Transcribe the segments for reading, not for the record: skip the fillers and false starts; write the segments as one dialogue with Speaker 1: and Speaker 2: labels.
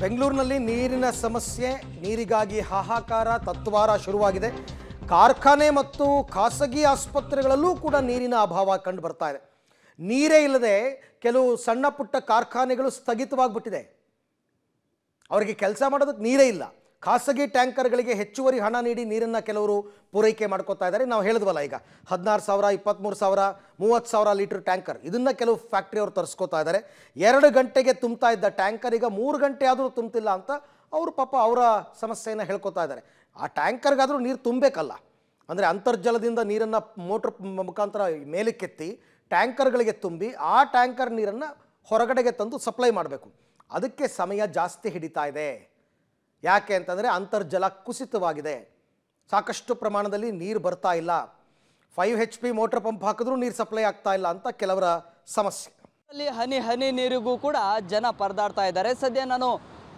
Speaker 1: ಬೆಂಗಳೂರಿನಲ್ಲಿ ನೀರಿನ ಸಮಸ್ಯೆ, ನೀರಿಗಾಗಿ ಹಾಹಾಕಾರ, ತತ್ವಾರ ಶುರುವಾಗಿದೆ. ಕಾರ್ಖಾನೆ ಮತ್ತು ಖಾಸಗಿ ಆಸ್ಪತ್ರೆಗಳಲ್ಲೂ ಕೂಡ ನೀರಿನ ಅಭಾವ ಕಂಡು ಬರ್ತಾ ಇದೆ. ನೀರೇ ಇಲ್ಲದೆ ಕೆಲವು ಸಣ್ಣ ಪುಟ್ಟ ಕಾರ್ಖಾನೆಗಳು ಸ್ಥಗಿತವಾಗಿಬಿಟ್ಟಿದೆ. ಅವರಿಗೆ ಕೆಲಸ ಮಾಡೋದಕ್ಕೆ ನೀರೇ ಇಲ್ಲ. ಖಾಸಗಿ ಟ್ಯಾಂಕರ್ಗಳಿಗೆ ಹೆಚ್ಚುವರಿ ಹಣ ನೀಡಿ ನೀರನ್ನು ಕೆಲವರು ಪೂರೈಕೆ ಮಾಡ್ಕೋತಾ ಇದ್ದಾರೆ. ನಾವು ಹೇಳಿದ್ವಲ್ಲ, ಈಗ 16,000, 23,000, 30,000 ಲೀಟರ್ ಟ್ಯಾಂಕರ್, ಇದನ್ನು ಕೆಲವು ಫ್ಯಾಕ್ಟ್ರಿಯವರು ತರಿಸ್ಕೋತಾ ಇದ್ದಾರೆ. 2 ಗಂಟೆಗೆ ತುಂಬ್ತಾ ಇದ್ದ ಟ್ಯಾಂಕರ್ ಈಗ 3 ಗಂಟೆ ಆದರೂ ತುಂಬ್ತಿಲ್ಲ ಅಂತ ಅವರು ಪಾಪ ಅವರ ಸಮಸ್ಯೆಯನ್ನು ಹೇಳ್ಕೊತಾ ಇದ್ದಾರೆ. ಆ ಟ್ಯಾಂಕರ್ಗಾದರೂ ನೀರು ತುಂಬಬೇಕಲ್ಲ. ಅಂದರೆ ಅಂತರ್ಜಲದಿಂದ ನೀರನ್ನು ಮೋಟ್ರ್ ಮುಖಾಂತರ ಮೇಲಕ್ಕೆತ್ತಿ ಟ್ಯಾಂಕರ್ಗಳಿಗೆ ತುಂಬಿ ಆ ಟ್ಯಾಂಕರ್ ನೀರನ್ನು ಹೊರಗಡೆಗೆ ತಂದು ಸಪ್ಲೈ ಮಾಡಬೇಕು. ಅದಕ್ಕೆ ಸಮಯ ಜಾಸ್ತಿ ಹಿಡಿತಾ ಇದೆ. ಯಾಕೆ ಅಂತಂದರೆ ಅಂತರ್ಜಲ ಕುಸಿತವಾಗಿದೆ. ಸಾಕಷ್ಟು ಪ್ರಮಾಣದಲ್ಲಿ ನೀರು ಬರ್ತಾ ಇಲ್ಲ. 5 HP ಮೋಟರ್ ಪಂಪ್ ಹಾಕಿದ್ರೂ ನೀರು ಸಪ್ಲೈ ಆಗ್ತಾ ಇಲ್ಲ ಅಂತ ಕೆಲವರ ಸಮಸ್ಯೆ.
Speaker 2: ಅಲ್ಲಿ ಹನಿ ಹನಿ ನೀರಿಗೂ ಕೂಡ ಜನ ಪರದಾಡ್ತಾ ಇದ್ದಾರೆ. ಸದ್ಯ ನಾನು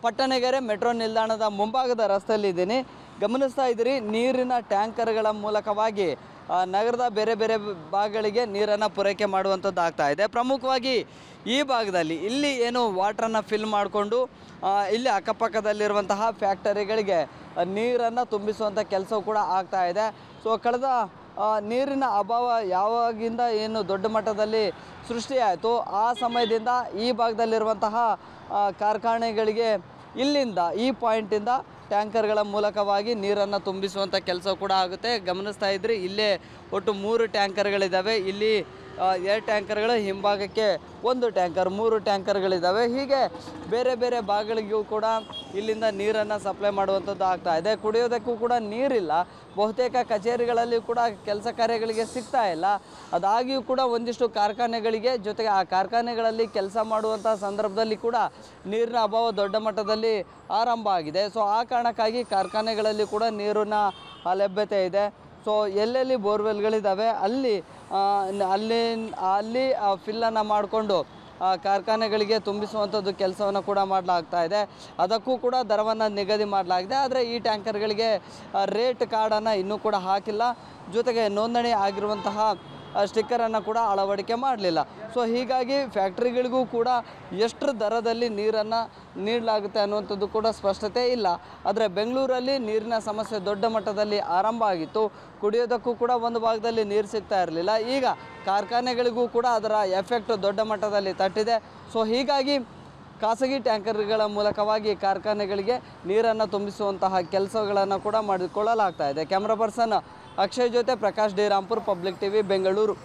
Speaker 2: ಪಟ್ಟಣಗೆರೆ ಮೆಟ್ರೋ ನಿಲ್ದಾಣದ ಮುಂಭಾಗದ ರಸ್ತೆಯಲ್ಲಿ ಇದ್ದೀನಿ. ಗಮನಿಸ್ತಾ ಇದ್ದೀರಿ, ನೀರಿನ ಟ್ಯಾಂಕರ್ಗಳ ಮೂಲಕವಾಗಿ ನಗರದ ಬೇರೆ ಬೇರೆ ಭಾಗಗಳಿಗೆ ನೀರನ್ನು ಪೂರೈಕೆ ಮಾಡುವಂಥದ್ದು ಆಗ್ತಾ ಇದೆ. ಪ್ರಮುಖವಾಗಿ ಈ ಭಾಗದಲ್ಲಿ ಇಲ್ಲಿ ಏನು ವಾಟ್ರನ್ನು ಫಿಲ್ ಮಾಡಿಕೊಂಡು ಇಲ್ಲಿ ಅಕ್ಕಪಕ್ಕದಲ್ಲಿರುವಂತಹ ಫ್ಯಾಕ್ಟರಿಗಳಿಗೆ ನೀರನ್ನು ತುಂಬಿಸುವಂಥ ಕೆಲಸವೂ ಕೂಡ ಆಗ್ತಾ ಇದೆ. ಸೊ ಕಳೆದ ನೀರಿನ ಅಭಾವ ಯಾವಾಗಿಂದ ಏನು ದೊಡ್ಡ ಮಟ್ಟದಲ್ಲಿ ಸೃಷ್ಟಿಯಾಯಿತು, ಆ ಸಮಯದಿಂದ ಈ ಭಾಗದಲ್ಲಿರುವಂತಹ ಕಾರ್ಖಾನೆಗಳಿಗೆ ಇಲ್ಲಿಂದ ಈ ಪಾಯಿಂಟಿಂದ ಟ್ಯಾಂಕರ್ಗಳ ಮೂಲಕವಾಗಿ ನೀರನ್ನು ತುಂಬಿಸುವಂಥ ಕೆಲಸ ಕೂಡ ಆಗುತ್ತೆ. ಗಮನಿಸ್ತಾ ಇದ್ರಿ, ಇಲ್ಲೇ ಒಟ್ಟು 3 ಟ್ಯಾಂಕರ್ಗಳಿದ್ದಾವೆ. ಇಲ್ಲಿ 2 ಟ್ಯಾಂಕರ್ಗಳ ಹಿಂಭಾಗಕ್ಕೆ 1 ಟ್ಯಾಂಕರ್, 3 ಟ್ಯಾಂಕರ್ಗಳಿದ್ದಾವೆ. ಹೀಗೆ ಬೇರೆ ಬೇರೆ ಭಾಗಗಳಿಗೂ ಕೂಡ ಇಲ್ಲಿಂದ ನೀರನ್ನು ಸಪ್ಲೈ ಮಾಡುವಂಥದ್ದು ಆಗ್ತಾ ಇದೆ. ಕುಡಿಯೋದಕ್ಕೂ ಕೂಡ ನೀರಿಲ್ಲ. ಬಹುತೇಕ ಕಚೇರಿಗಳಲ್ಲಿ ಕೂಡ ಕೆಲಸ ಕಾರ್ಯಗಳಿಗೆ ಸಿಗ್ತಾ ಇಲ್ಲ. ಅದಾಗಿಯೂ ಕೂಡ ಒಂದಿಷ್ಟು ಕಾರ್ಖಾನೆಗಳಿಗೆ, ಜೊತೆಗೆ ಆ ಕಾರ್ಖಾನೆಗಳಲ್ಲಿ ಕೆಲಸ ಮಾಡುವಂಥ ಸಂದರ್ಭದಲ್ಲಿ ಕೂಡ ನೀರಿನ ಅಭಾವ ದೊಡ್ಡ ಮಟ್ಟದಲ್ಲಿ ಆರಂಭ ಆಗಿದೆ. ಸೊ ಆ ಕಾರಣಕ್ಕಾಗಿ ಕಾರ್ಖಾನೆಗಳಲ್ಲಿ ಕೂಡ ನೀರಿನ ಲಭ್ಯತೆ ಇದೆ. ಸೊ ಎಲ್ಲೆಲ್ಲಿ ಬೋರ್ವೆಲ್ಗಳಿದ್ದಾವೆ ಅಲ್ಲಿ ಫಿಲ್ಲನ್ನು ಮಾಡಿಕೊಂಡು ಕಾರ್ಖಾನೆಗಳಿಗೆ ತುಂಬಿಸುವಂಥದ್ದು ಕೆಲಸವನ್ನು ಕೂಡ ಮಾಡಲಾಗ್ತಾ ಇದೆ. ಅದಕ್ಕೂ ಕೂಡ ದರವನ್ನು ನಿಗದಿ ಮಾಡಲಾಗಿದೆ. ಆದರೆ ಈ ಟ್ಯಾಂಕರ್ಗಳಿಗೆ ರೇಟ್ ಕಾರ್ಡನ್ನು ಇನ್ನೂ ಕೂಡ ಹಾಕಿಲ್ಲ. ಜೊತೆಗೆ ನೋಂದಣಿ ಆಗಿರುವಂತಹ ಸ್ಟಿಕ್ಕರನ್ನು ಕೂಡ ಅಳವಡಿಕೆ ಮಾಡಲಿಲ್ಲ. ಸೊ ಹೀಗಾಗಿ ಫ್ಯಾಕ್ಟ್ರಿಗಳಿಗೂ ಕೂಡ ಎಷ್ಟು ದರದಲ್ಲಿ ನೀರನ್ನು ನೀಡಲಾಗುತ್ತೆ ಅನ್ನುವಂಥದ್ದು ಕೂಡ ಸ್ಪಷ್ಟತೆ ಇಲ್ಲ. ಆದರೆ ಬೆಂಗಳೂರಲ್ಲಿ ನೀರಿನ ಸಮಸ್ಯೆ ದೊಡ್ಡ ಮಟ್ಟದಲ್ಲಿ ಆರಂಭ ಆಗಿತ್ತು. ಕುಡಿಯೋದಕ್ಕೂ ಕೂಡ ಒಂದು ಭಾಗದಲ್ಲಿ ನೀರು ಸಿಗ್ತಾ ಇರಲಿಲ್ಲ. ಈಗ ಕಾರ್ಖಾನೆಗಳಿಗೂ ಕೂಡ ಅದರ ಎಫೆಕ್ಟ್ ದೊಡ್ಡ ಮಟ್ಟದಲ್ಲಿ ತಟ್ಟಿದೆ. ಸೊ ಹೀಗಾಗಿ ಖಾಸಗಿ ಟ್ಯಾಂಕರ್ಗಳ ಮೂಲಕವಾಗಿ ಕಾರ್ಖಾನೆಗಳಿಗೆ ನೀರನ್ನು ತುಂಬಿಸುವಂತಹ ಕೆಲಸಗಳನ್ನು ಕೂಡ ಮಾಡಿಕೊಳ್ಳಲಾಗ್ತಾ ಇದೆ. ಕ್ಯಾಮ್ರಾ ಪರ್ಸನ್ ಅಕ್ಷಯ್ ಜೊತೆ Prakash D Rampur, public TV, Bengaluru.